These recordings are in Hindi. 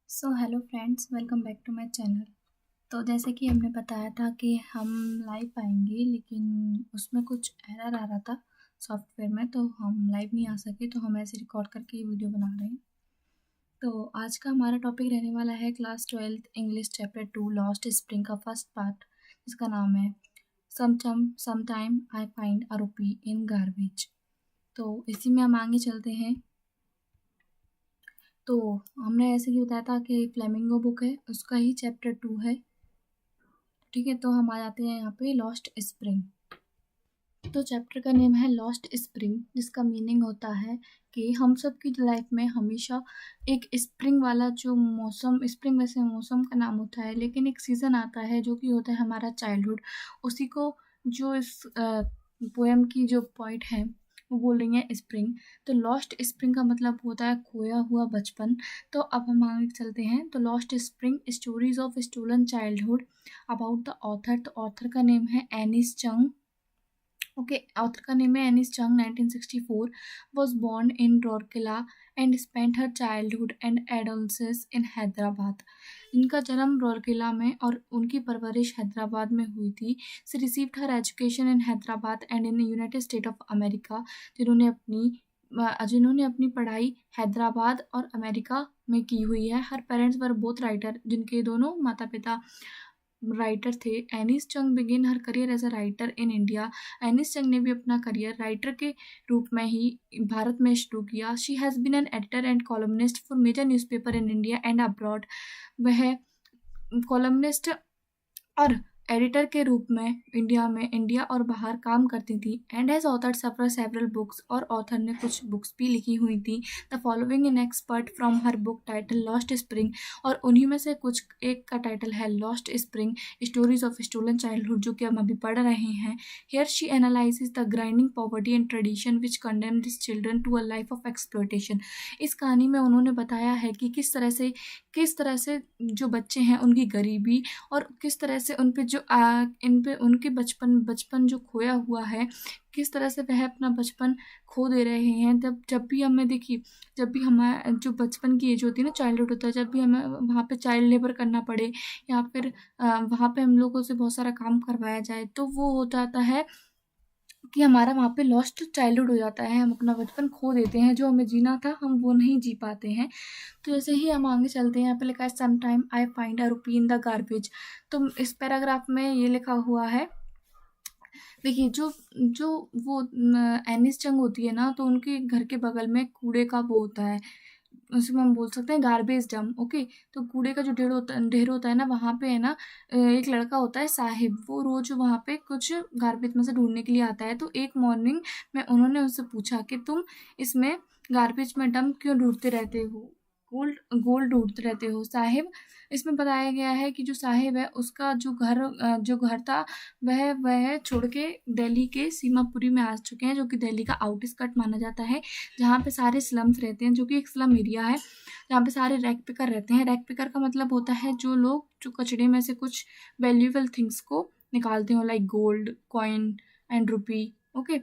So hello friends, welcome back to my channel. तो जैसे कि हमने बताया था कि हम लाइव आएंगे, लेकिन उसमें कुछ एरर आ रहा था सॉफ्टवेयर में, तो हम लाइव नहीं आ सके। तो हम ऐसे रिकॉर्ड करके ये वीडियो बना रहे हैं। तो आज का हमारा टॉपिक रहने वाला है class 12th English chapter 2 lost spring का फर्स्ट पार्ट, जिसका नाम है sometime I find a rupee in garbage. तो इसी में हम आगे चलते हैं। तो हमने ऐसे ही बताया था कि फ्लेमिंगो बुक है, उसका ही चैप्टर 2 है। ठीक है, तो हम आ जाते हैं यहाँ पे लॉस्ट स्प्रिंग। तो चैप्टर का नेम है लॉस्ट स्प्रिंग, जिसका मीनिंग होता है कि हम सब की लाइफ में हमेशा एक स्प्रिंग वाला जो मौसम, स्प्रिंग वैसे मौसम का नाम होता है, लेकिन एक सीज़न आता है जो कि होता है हमारा चाइल्डहुड। उसी को जो इस पोएम की जो पॉइंट है वो बोल रही है स्प्रिंग। तो लॉस्ट स्प्रिंग का मतलब होता है खोया हुआ बचपन। तो अब हम आगे चलते हैं। तो lost spring stories of stolen childhood about the author. तो ऑथर का नेम है एनिस चंग। ओके, ऑथर का नेम है एनिस चंग। 1964 was born in Rourkela and spent her childhood and adolescence in Hyderabad. इनका जन्म रोरकेला में और उनकी परवरिश हैदराबाद में हुई थी। She received her education in Hyderabad and in United state of America. जिन्होंने अपनी पढ़ाई हैदराबाद और अमेरिका में की हुई है। हर पेरेंट्स वर बोथ राइटर, जिनके दोनों माता पिता राइटर थे। Anees Jung begin her career as a writer in India. Anees Jung ने भी अपना करियर राइटर के रूप में ही भारत में शुरू किया। She has been an editor and columnist for major newspaper in India and abroad. वह कॉलमनिस्ट और एडिटर के रूप में इंडिया और बाहर काम करती थी। And has authored several books, और ऑथर ने कुछ बुक्स भी लिखी हुई थी। The following in expert from her book title lost spring, और उन्हीं में से कुछ एक का टाइटल है lost spring stories of stolen childhood, जो कि हम अभी पढ़ रहे हैं। Here she analyses the grinding poverty and tradition which condemn this children to a life of exploitation. इस कहानी में उन्होंने बताया है कि किस तरह से जो बच्चे हैं उनकी गरीबी, और किस तरह से उन पे इन पे उनके बचपन जो खोया हुआ है, किस तरह से वह अपना बचपन खो दे रहे हैं। जब भी हमारा जो बचपन की एज होती है ना, चाइल्डहुड होता है, जब भी हमें वहाँ पे चाइल्ड लेबर करना पड़े या फिर वहाँ पे हम लोगों से बहुत सारा काम करवाया जाए, तो वो हो जाता है कि हमारा वहाँ पे लॉस्ट चाइल्डहुड हो जाता है। हम अपना बचपन खो देते हैं, जो हमें जीना था हम वो नहीं जी पाते हैं। तो ऐसे ही हम आगे चलते हैं। यहाँ पे लिखा है some time I find a rupee in the garbage. तो इस पैराग्राफ में ये लिखा हुआ है, देखिए, जो जो वो एनिस चंग होती है ना, तो उनके घर के बगल में कूड़े का वो होता है, उसमें हम बोल सकते हैं गार्बेज डम। ओके, तो कूड़े का जो ढेर होता है ना, वहाँ पे है ना एक लड़का होता है साहिब, वो रोज वहाँ पे कुछ गार्बेज में से ढूंढने के लिए आता है। तो एक मॉर्निंग में उन्होंने उससे पूछा कि तुम इसमें गार्बेज में डम क्यों ढूंढते रहते हो, गोल्ड गोल्ड ढूंढते रहते हो साहिब। इसमें बताया गया है कि जो साहिब है उसका जो घर था, वह छोड़ के दिल्ली के सीमापुरी में आ चुके हैं, जो कि दिल्ली का आउटस्कर्ट माना जाता है, जहाँ पे सारे स्लम्स रहते हैं, जो कि एक स्लम एरिया है, जहाँ पे सारे रैक पिकर रहते हैं। रैक पिकर का मतलब होता है जो लोग जो कचड़े में से कुछ वैल्यूएबल थिंग्स को निकालते हो, like gold coin and rupee. Okay,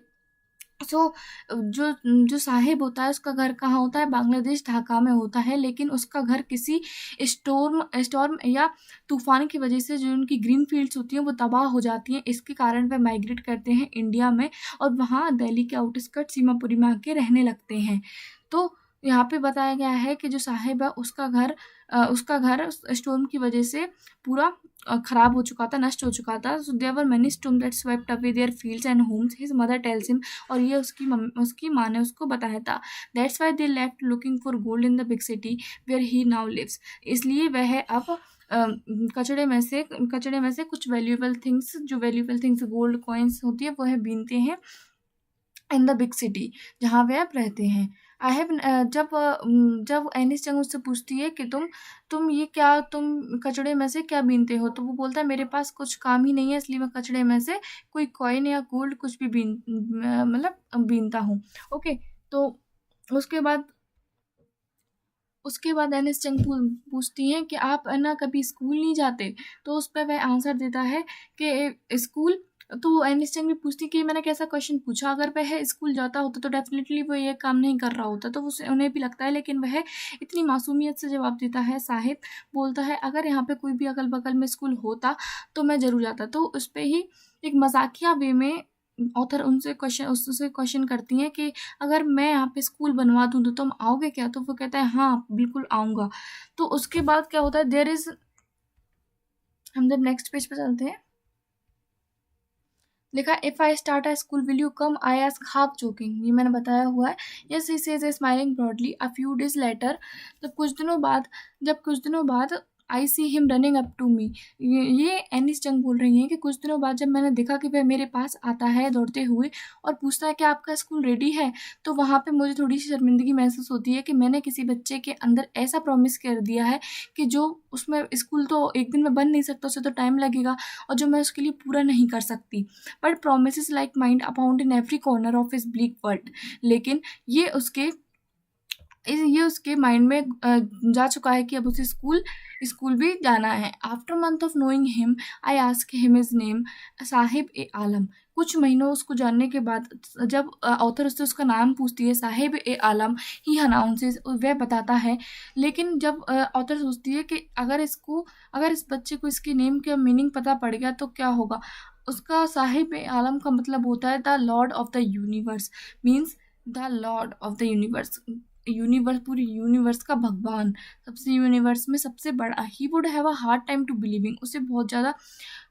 so जो जो साहिब होता है उसका घर कहाँ होता है, बांग्लादेश ढाका में होता है। लेकिन उसका घर किसी स्टॉर्म या तूफान की वजह से जो उनकी ग्रीन फील्ड्स होती हैं वो तबाह हो जाती हैं। इसके कारण वह माइग्रेट करते हैं इंडिया में, और वहाँ दिल्ली के आउटस्कर्ट सीमापुरी में आके रहने लगते हैं। तो यहाँ पे बताया गया है कि जो साहिब है उसका घर स्टॉर्म की वजह से पूरा खराब हो चुका था, नष्ट हो चुका था। So there were many storm that swept away their fields and homes. His mother tells him, और ये उसकी माँ ने उसको बताया था। That's why they left looking for gold in the big city where he now lives. इसलिए वह अब कचड़े में से कुछ वैल्यूएबल थिंग्स गोल्ड कॉइन्स होती है वह बीनते हैं इन द बिग सिटी, जहाँ वे अब रहते हैं। आई हैव जब एनिस चंग उससे पूछती है कि तुम कचड़े में से क्या बीनते हो, तो वो बोलता है मेरे पास कुछ काम ही नहीं है, इसलिए मैं कचड़े में से कोई कॉइन या गोल्ड कुछ भी बीनता हूँ। ओके, तो उसके बाद एनिस चंग पूछती हैं कि आप है ना कभी स्कूल नहीं जाते, तो उस पर वह आंसर देता है कि स्कूल तो एनिस्टन भी पूछती कि मैंने कैसा क्वेश्चन पूछा, अगर वह स्कूल जाता होता तो डेफिनेटली वो ये काम नहीं कर रहा होता, तो उसे उन्हें भी लगता है, लेकिन वह इतनी मासूमियत से जवाब देता है। साहिब बोलता है अगर यहाँ पे कोई भी अगल बगल में स्कूल होता तो मैं ज़रूर जाता। तो उस पर ही एक मजाकिया वे में ऑथर उससे क्वेश्चन करती हैं कि अगर मैं यहाँ पे स्कूल बनवा दूँ तो तुम आओगे क्या? तो वो कहता है हाँ बिल्कुल आऊँगा। तो उसके बाद क्या होता है, देयर इज़, हम जब नेक्स्ट पेज पे चलते हैं, लिखा if I start a school will you come, I ask half joking, ये मैंने बताया हुआ है। Yes he says smiling broadly. A few days later, जब कुछ दिनों बाद I see him running up to me, ये एनिस जंग बोल रही हैं कि कुछ दिनों बाद जब मैंने देखा कि वह मेरे पास आता है दौड़ते हुए और पूछता है कि आपका स्कूल रेडी है, तो वहाँ पे मुझे थोड़ी सी शर्मिंदगी महसूस होती है कि मैंने किसी बच्चे के अंदर ऐसा प्रॉमिस कर दिया है कि जो उसमें स्कूल तो एक दिन में बन नहीं सकता, उसे तो टाइम लगेगा, और जो मैं उसके लिए पूरा नहीं कर सकती। But promise like mind abound in every corner of his bleak world, लेकिन ये उसके माइंड में जा चुका है कि अब उसे स्कूल भी जाना है। After month of knowing him I ask him his name, Saheb e Alam. कुछ महीनों उसको जानने के बाद जब ऑथर उससे उसका नाम पूछती है, साहिब ए आलम ही अनाउंसेस, वह बताता है। लेकिन जब ऑथर सोचती है कि अगर इस बच्चे को इसके नेम का मीनिंग पता पड़ गया तो क्या होगा, उसका साहिब ए आलम का मतलब होता है the lord of the universe, means the lord of the universe, पूरी यूनिवर्स का भगवान, सबसे यूनिवर्स में सबसे बड़ा। He would have a hard time to believing, उसे बहुत ज़्यादा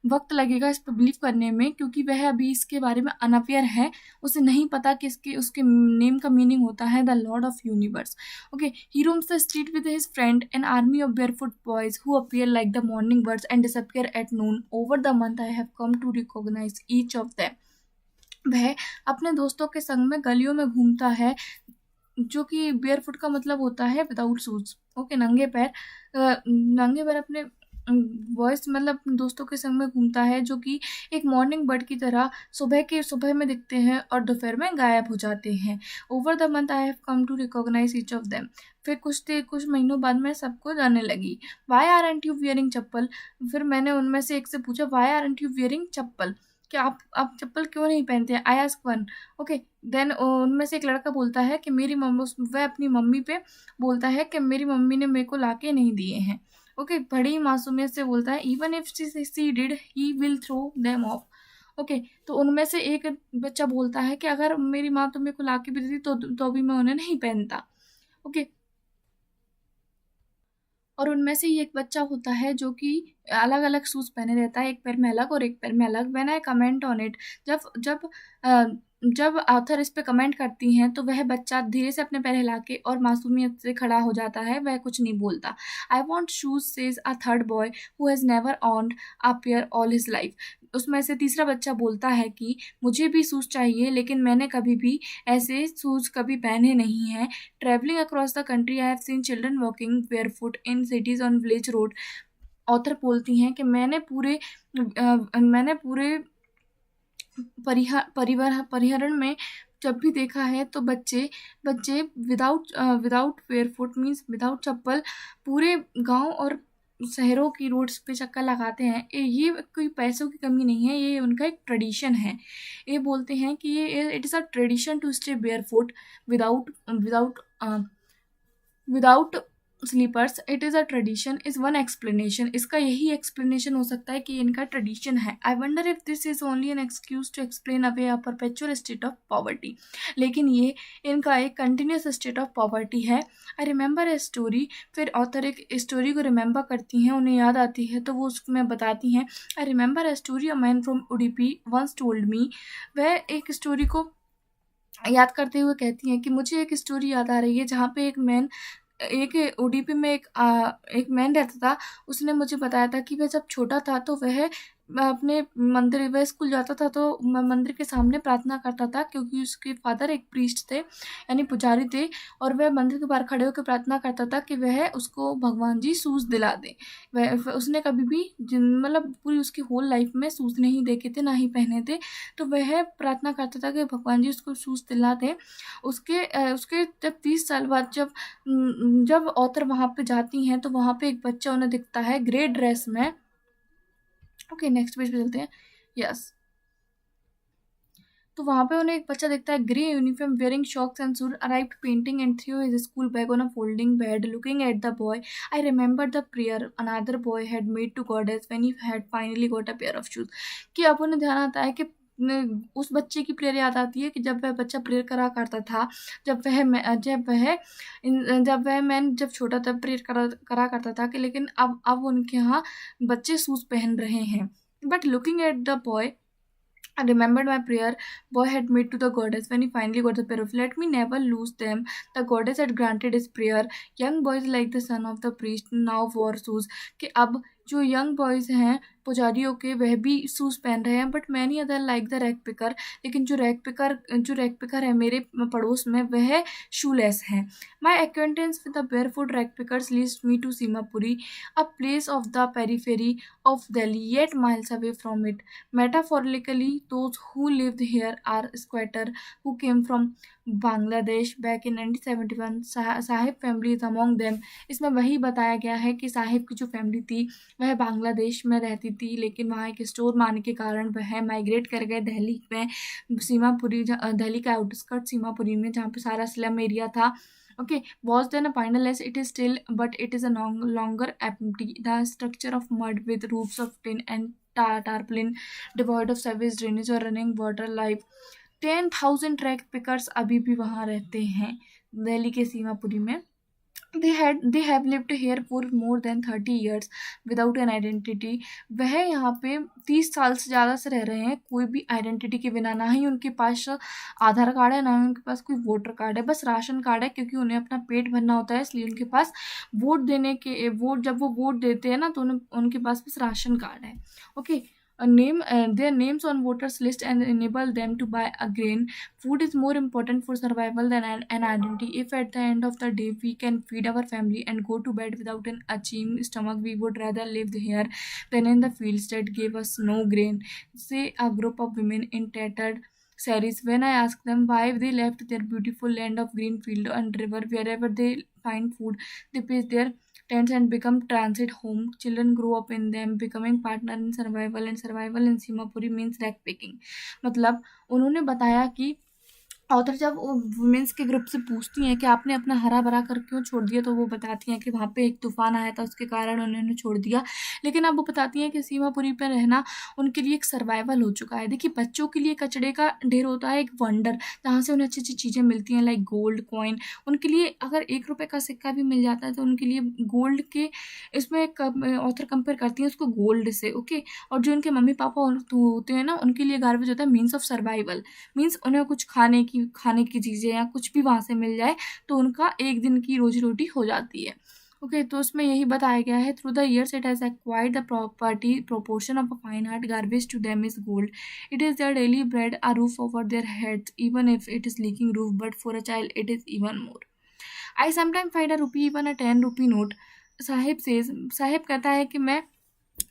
वक्त लगेगा इस पर बिलीव करने में, क्योंकि वह अभी इसके बारे में अनअवेयर है, उसे नहीं पता कि उसके नेम का मीनिंग होता है the lord of universe. Okay, he roams the street with his friend, an army of barefoot boys who appear like the morning birds and disappear at noon. Over the month I have come to recognize each of them. वह अपने दोस्तों के संग में गलियों में घूमता है, जो कि बेयरफुट का मतलब होता है विदाउट शूज। ओके, नंगे पैर अपने वॉइस मतलब अपने दोस्तों के संग में घूमता है, जो कि एक मॉर्निंग बर्ड की तरह सुबह में दिखते हैं और दोपहर में गायब हो जाते हैं। Over the month I have come to recognise each of them, फिर कुछ महीनों बाद मैं सबको जानने लगी। Why aren't you wearing chappal, फिर मैंने उनमें से एक से पूछा why aren't you wearing chappal, कि आप चप्पल क्यों नहीं पहनते हैं? I ask one. Okay, then उनमें से एक लड़का बोलता है कि वह अपनी मम्मी पे बोलता है कि मेरी मम्मी ने मेरे को लाके नहीं दिए हैं। ओके, बड़ी मासूमियत से बोलता है even if she did he will throw them off. Okay, तो उनमें से एक बच्चा बोलता है कि अगर मेरी माँ तो मेरे को लाके भी देती तो भी मैं उन्हें नहीं पहनता। ओके, और उनमें से ही एक बच्चा होता है जो कि अलग अलग शूज़ पहने रहता है, एक पैर में अलग और एक पैर में अलग। When I comment on it, जब जब अ, जब ऑथर इस पे कमेंट करती हैं तो वह बच्चा धीरे से अपने पैर हिला के और मासूमियत से खड़ा हो जाता है, वह कुछ नहीं बोलता। I want shoes says a third boy who has never owned a pair all his life. उसमें से तीसरा बच्चा बोलता है कि मुझे भी शूज़ चाहिए, लेकिन मैंने कभी भी ऐसे शूज़ कभी पहने नहीं हैं। Travelling across the country I have seen children walking barefoot in cities on village road. Author बोलती हैं कि मैंने पूरे परिहरण में जब भी देखा है तो बच्चे बच्चे विदाउट बेयरफुट मीन्स विदाउट चप्पल पूरे गांव और शहरों की रोड्स पे चक्कर लगाते हैं। ये कोई पैसों की कमी नहीं है, ये उनका एक ट्रेडिशन है। ये बोलते हैं कि ये it is a tradition to stay barefoot without without without slippers. It is a tradition is one explanation, इसका यही एक्सप्लेनेशन हो सकता है कि इनका ट्रेडिशन है। I wonder if this is only an excuse to explain away a perpetual state of poverty, लेकिन ये इनका एक कंटिन्यूस स्टेट ऑफ पॉवर्टी है। आई रिमेंबर ए स्टोरी, फिर ऑथर एक स्टोरी को रिमेंबर करती हैं, उन्हें याद आती है तो वो उसमें बताती हैं। I remember a story a man from Udupi once told me, वह एक स्टोरी को याद करते हुए कहती हैं कि मुझे एक स्टोरी याद आ रही है जहाँ पे एक ओडीपी में एक मैन रहता था। उसने मुझे बताया था कि वह जब छोटा था तो वह स्कूल जाता था तो मंदिर के सामने प्रार्थना करता था, क्योंकि उसके फादर एक प्रीस्ट थे यानी पुजारी थे, और वह मंदिर के बाहर खड़े होकर प्रार्थना करता था कि वह उसको भगवान जी शूज़ दिला दे। उसने कभी भी मतलब पूरी उसकी होल लाइफ में शूज़ नहीं देखे थे, ना ही पहने थे, तो वह प्रार्थना करता था कि भगवान जी उसको शूज़ दिला दें। उसके जब 30 साल बाद जब ऑथर वहाँ पे जाती हैं तो वहाँ पे एक बच्चा उन्हें दिखता है ग्रे ड्रेस में। ओके, नेक्स्ट पेज पे चलते हैं। यस, तो वहाँ पे उन्हें एक बच्चा दिखता है, grey uniform wearing socks and shoes arrived panting and threw his school bag on a folding bed looking at the boy I remember the prayer another boy had made to goddess when he had finally got a pair of shoes. कि अब उन्हें ध्यान आता है कि उस बच्चे की प्रेयर याद आती है कि जब वह बच्चा प्रेयर करा करता था, जब छोटा था प्रेयर करा करता था, कि लेकिन अब उनके यहाँ बच्चे शूज पहन रहे हैं। But looking at the boy I remembered my prayer boy had made to the goddess when he finally got the pair of. Let me never lose them. The goddess had granted his prayer. Young boys like the son of the priest now wore shoes. कि अब जो यंग बॉयज़ हैं पुजारियों के, वह भी शूज़ पहन रहे हैं, but many other like the rack picker. लेकिन जो रैक पिकर है मेरे पड़ोस में, वह शूलेस हैं। My acquaintance with the barefoot rag pickers leads me to Seemapuri, a place of the periphery of Delhi, yet miles away from it. Metaphorically, those who lived here are squatter who came from Bangladesh back in 1971. Sahib family is among them. इसमें वही बताया गया है कि साहिब की जो फैमिली थी वह बांग्लादेश में रहती थी, लेकिन वहाँ एक स्टोर मारने के कारण वह माइग्रेट कर गए दिल्ली में, सीमापुरी, दिल्ली का आउटस्कर्ट सीमापुरी में, जहाँ पे सारा स्लम एरिया था. Okay, was then a pineless, it is still, but it is a longer empty. The structure of mud with roofs of tin and tarpaulin, devoid of service drainage or running water. Life 10,000 track pickers अभी भी वहाँ रहते हैं दिल्ली के सीमापुरी में. they have lived here for more than 30 years without an identity. वह यहाँ पे 30 साल से ज़्यादा से रह रहे हैं कोई भी आइडेंटिटी के बिना. ना ही उनके पास आधार कार्ड है, ना ही उनके पास कोई वोटर कार्ड है, बस राशन कार्ड है, क्योंकि उन्हें अपना पेट भरना होता है, इसलिए उनके पास जब वो वोट देते हैं ना, तो उनके पास बस राशन कार्ड है. Okay, their names on voters list and enable them to buy a grain. Food is more important for survival than an identity. If at the end of the day we can feed our family and go to bed without an aching stomach, we would rather live here than in the fields that gave us no grain, say a group of women in tattered saris. When I ask them why they left their beautiful land of green field and river, wherever they find food, they pitch their tents and become transit home. Children grow up in them, becoming partner in survival, and survival in Simapuri means rack picking. मतलब उन्होंने बताया कि ऑथर जब वुमेंस के ग्रुप से पूछती हैं कि आपने अपना हरा भरा कर क्यों छोड़ दिया, तो वो बताती हैं कि वहाँ पे एक तूफान आया था, उसके कारण उन्होंने छोड़ दिया. लेकिन अब वो बताती हैं कि सीमापुरी पर रहना उनके लिए एक सर्वाइवल हो चुका है. देखिए, बच्चों के लिए कचड़े का ढेर होता है, एक वंडर, जहाँ से उन्हें अच्छी अच्छी चीज़ें मिलती हैं, लाइक गोल्ड कॉइन. उनके लिए अगर 1 रुपये का सिक्का भी मिल जाता है तो उनके लिए गोल्ड के, इसमें ऑथर कंपेयर करती हैं उसको गोल्ड से. ओके, और जो उनके मम्मी पापा होते हैं ना, उनके लिए गार्बेज होता है मीन्स ऑफ सर्वाइवल. मीन्स उन्हें कुछ खाने की चीज़ें या कुछ भी वहाँ से मिल जाए तो उनका एक दिन की रोजी रोटी हो जाती है. ओके, तो उसमें यही बताया गया है, through the years it has acquired the property proportion of a fine art. Garbage to them is gold. It is their daily bread, a roof over their heads, even if it is leaking roof, but for a child it is even more. I sometime find a rupee, even a 10 rupee note. Saheb कहता है कि मैं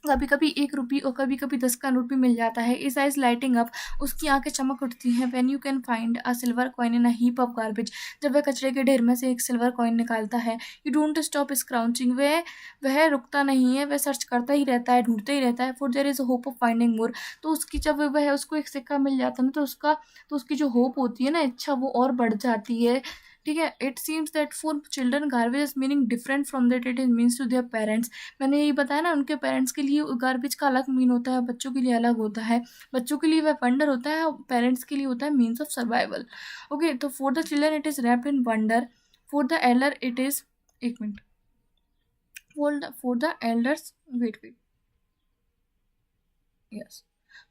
कभी कभी 1 रुपये और कभी कभी 10 का नोट भी मिल जाता है. इस आइज लाइटिंग अप, उसकी आंखें चमक उठती हैं. When you can find a silver coin in a heap of garbage, जब वह कचरे के ढेर में से एक सिल्वर कॉइन निकालता है. यू डोंट स्टॉप स्क्राउचिंग, वह रुकता नहीं है, वह सर्च करता ही रहता है, ढूंढते ही रहता है. For there is hope of finding more. तो जब वह उसको एक सिक्का मिल जाता है ना, तो उसकी जो होप होती है ना, इच्छा, वो और बढ़ जाती है. ठीक है. It seems that for children garbage is meaning different from that it is means to their parents. मैंने यही बताया ना, उनके पेरेंट्स के लिए गार्बेज का अलग मीन होता है, बच्चों के लिए अलग होता है. बच्चों के लिए वह वंडर होता है, और पेरेंट्स के लिए होता है मीन्स ऑफ सर्वाइवल. ओके, तो for the children it is wrapped in wonder, for the elder it is, एक minute, for the elders, wait, yes.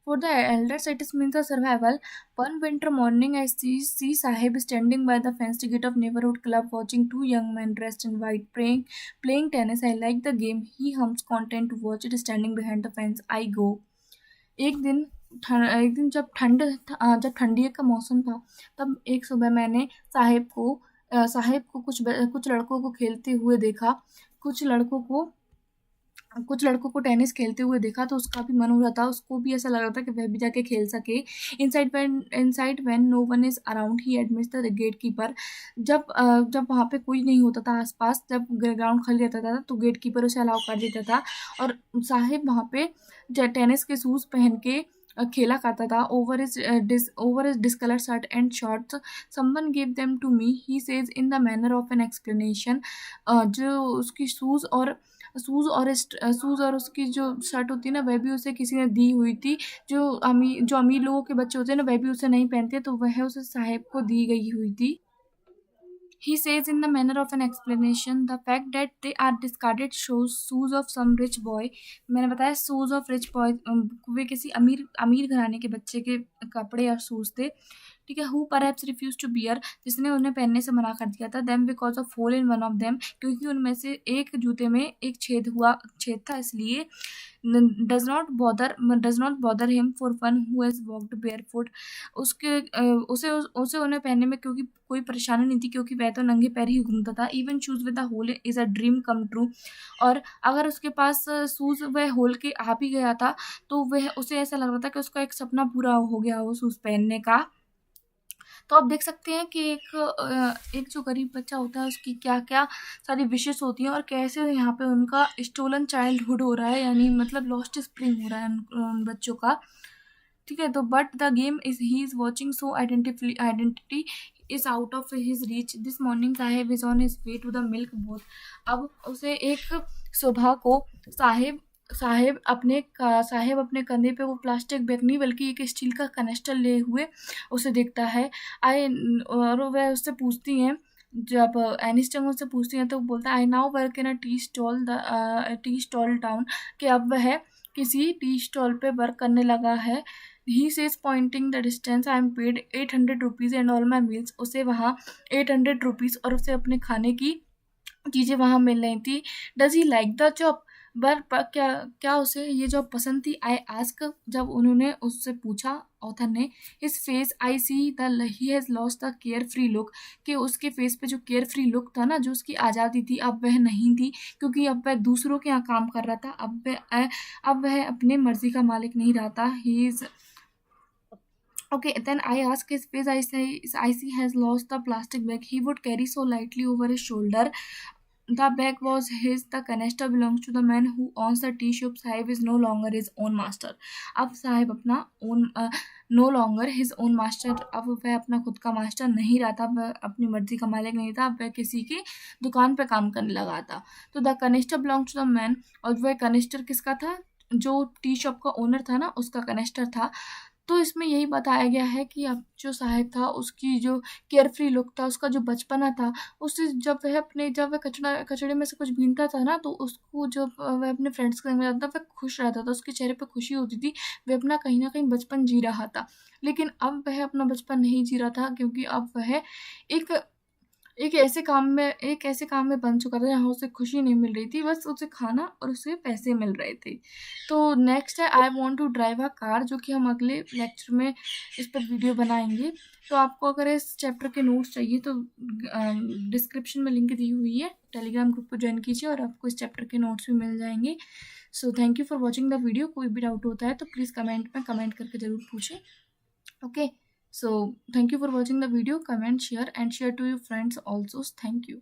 For the elders, it is means of survival. One winter morning, I see Sahib standing by the fenced gate of neighborhood club, watching 2 young men dressed in white playing tennis. I like the game. He hums, content to watch it. Standing behind the fence, I go. एक दिन जब ठंडी का मौसम था, तब एक सुबह मैंने साहिब को कुछ लड़कों को खेलते हुए देखा. कुछ लड़कों को टेनिस खेलते हुए देखा, तो उसका भी मन हो रहा था, उसको भी ऐसा लग रहा था कि वह भी जाके खेल सके. Inside when no one is around, he admits the gate keeper. जब वहाँ पे कोई नहीं होता था आसपास, जब ग्राउंड खाली रहता था, तो गेट कीपर उसे अलाउ कर देता था. और साहिब वहाँ पे टेनिस के शूज़ पहन के खेला करता था over his discolored shirt and shorts. Someone gave them to me, he says in the manner of an explanation. जो उसकी शूज़ और उसकी जो शर्ट होती है ना, वह भी उसे किसी ने दी हुई थी। जो अमीर लोगों के बच्चे होते हैं ना, वह भी उसे नहीं पहनते, तो वह उसे साहेब को दी गई हुई थी। He says in the manner of an explanation, the fact that they are discarded shoes of some rich boy. मैंने बताया shoes of rich boy, वे किसी अमीर घराने के बच्चे के कपड़े और शूज़ थे, ठीक है। Who perhaps refused to wear, जिसने उन्हें पहनने से मना कर दिया था। Them because of hole in one of them, क्योंकि उनमें से एक जूते में एक छेद था, इसलिए। does not bother him for one who has walked barefoot. उसे उन्हें पहनने में क्योंकि कोई परेशानी नहीं थी, क्योंकि वह तो नंगे पैर ही घूमता था। Even shoes with the hole is a dream come true, और अगर उसके पास शूज वह होल के आ भी गया था, तो वह उसे ऐसा लग रहा था कि उसका एक सपना पूरा हो गया वो शूज पहनने का। तो आप देख सकते हैं कि एक जो गरीब बच्चा होता है उसकी क्या क्या सारी विशेष होती हैं, और कैसे यहाँ पे उनका स्टोलन चाइल्डहुड हो रहा है, यानी मतलब लॉस्ट स्प्रिंग हो रहा है उन बच्चों का, ठीक है। तो but the game is he is watching so identity is out of his reach. This morning Saheb is on his way to the milk booth. अब उसे एक सुबह को साहेब अपने कंधे पे वो प्लास्टिक बैग नहीं बल्कि एक स्टील का कनेस्टर ले हुए उसे देखता है। और वह उससे पूछती हैं, जब एनिस्टन उससे पूछती हैं, तो वो बोलता है I now work in a tea stall town, कि अब वह किसी टी स्टॉल पे वर्क करने लगा है। He says Poynting the distance, I am paid 800 rupees and all my meals. उसे वहाँ 800 रुपीज़ और उसे अपने खाने की चीज़ें वहाँ मिल रही थी। Does he like the job, क्या उसे ये जॉब पसंद थी? आई आस्क, जब उन्होंने उससे पूछा ऑथर ने, his face I see the he has lost the care free look, कि उसके फेस पे जो केयर फ्री लुक था ना, जो उसकी आज़ादी थी, अब वह नहीं थी, क्योंकि अब वह दूसरों के यहाँ काम कर रहा था। अब वह अपने मर्जी का मालिक नहीं रहा था। He is Okay, then I ask his face. I see has lost the plastic bag he would carry so lightly over his shoulder. The bag was his. The canister belongs to the man who owns the tea shop. Sahib is no longer his own master. अब साहिब अपना own no longer his own master. अब वह अपना खुद का मास्टर नहीं रहा था, वह अपनी मर्जी का मालिक नहीं था, वह किसी की दुकान पे काम करने लगा था। तो the canister belongs to the man, और वह कनिस्टर किसका था? जो टी शॉप का ओनर था ना, उसका कनिस्टर था। तो इसमें यही बताया गया है कि अब जो साहिब था उसकी जो केयर फ्री लुक था, उसका जो बचपना था, उससे जब वह कचड़े में से कुछ बीनता था ना, तो उसको जब वह अपने फ्रेंड्स के संग में जाता था, वह खुश रहता था, उसके चेहरे पे खुशी होती थी, वह अपना कहीं ना कहीं बचपन जी रहा था। लेकिन अब वह अपना बचपन नहीं जी रहा था, क्योंकि अब वह एक एक ऐसे काम में बन चुका था जहाँ उसे खुशी नहीं मिल रही थी, बस उसे खाना और उसे पैसे मिल रहे थे। तो नेक्स्ट है I want to drive a car, जो कि हम अगले लेक्चर में इस पर वीडियो बनाएंगे। तो आपको अगर इस चैप्टर के नोट्स चाहिए तो डिस्क्रिप्शन में लिंक दी हुई है, टेलीग्राम ग्रुप को ज्वाइन कीजिए और आपको इस चैप्टर के नोट्स भी मिल जाएंगे। So thank you for watching the video. कोई भी डाउट होता है तो प्लीज़ कमेंट में कमेंट करके ज़रूर पूछें। Okay, so thank you for watching the video. Comment, share and share to your friends also. Thank you.